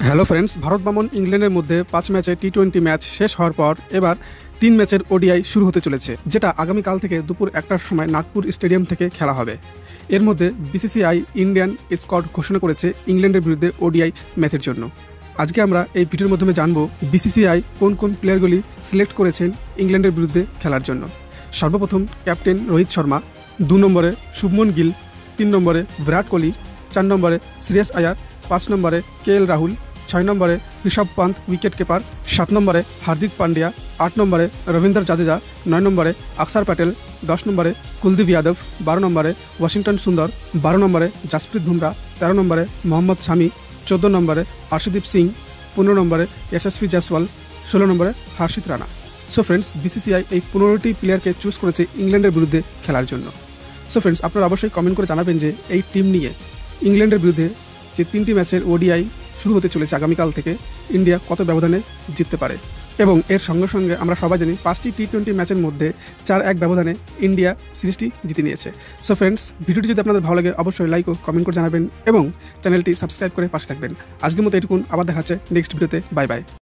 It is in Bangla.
হ্যালো ফ্রেন্ডস, ভারত বনাম ইংল্যান্ডের মধ্যে 5 ম্যাচে টি-20 ম্যাচ শেষ হওয়ার পর এবার 3 ম্যাচের ওডিআই শুরু হতে চলেছে, যেটা আগামীকাল থেকে দুপুর 1টার সময় নাগপুর স্টেডিয়াম থেকে খেলা হবে। এর মধ্যে বিসিসিআই ইন্ডিয়ান স্কোয়াড ঘোষণা করেছে ইংল্যান্ডের বিরুদ্ধে ওডিআই ম্যাচের জন্য। আজকে আমরা এই ভিডিওর মাধ্যমে জানবো বিসিসিআই কোন কোন প্লেয়ারগুলি সিলেক্ট করেছেন ইংল্যান্ডের বিরুদ্ধে খেলার জন্য। সর্বপ্রথম ক্যাপ্টেন রোহিত শর্মা, 2 নম্বরে শুভমন গিল, 3 নম্বরে বিরাট কোহলি, 4 নম্বরে শ্রেয়স আয়ার, 5 নম্বরে কেএল রাহুল, 6 নম্বরে ঋষভ পান্ত উইকেট কিপার, 7 নম্বরে হার্দিক পান্ডিয়া, 8 নম্বরে রবীন্দ্র জাদেজা, 9 নম্বরে অক্ষর প্যাটেল, 10 নম্বরে কুলদীপ যাদব, 12 নম্বরে ওয়াশিংটন সুন্দর, 12 নম্বরে জসপ্রীত বুমরা, 13 নম্বরে মোহাম্মদ শামি, 14 নম্বরে আর্শদীপ সিং, 15 নম্বরে যশস্বী জয়সওয়াল, 16 নম্বরে হর্ষিত রানা। সো ফ্রেন্ডস, বিসিসিআই এই 15টি প্লেয়ারকে চুজ করেছে ইংল্যান্ডের বিরুদ্ধে খেলার জন্য। সো ফ্রেন্ডস, আপনারা অবশ্যই কমেন্ট করে জানাবেন যে এই টিম নিয়ে ইংল্যান্ডের বিরুদ্ধে যে 3টি ম্যাচের ওডিআই শুরু হতে চলেছে আগামীকাল থেকে, ইন্ডিয়া কত ব্যবধানে জিততে পারে। এবং এর সঙ্গে সঙ্গে আমরা সবাই জানি 5টি টি-20 ম্যাচের মধ্যে 4-1 ব্যবধানে ইন্ডিয়া সিরিজটি জিতে নিয়েছে। সো ফ্রেন্ডস, ভিডিওটি যদি আপনাদের ভালো লাগে অবশ্যই লাইক ও কমেন্ট করে জানাবেন এবং চ্যানেলটি সাবস্ক্রাইব করে পাশে থাকবেন। আজকের মতো এটুকুন, আবার দেখা হচ্ছে নেক্সট ভিডিওতে। Bye bye.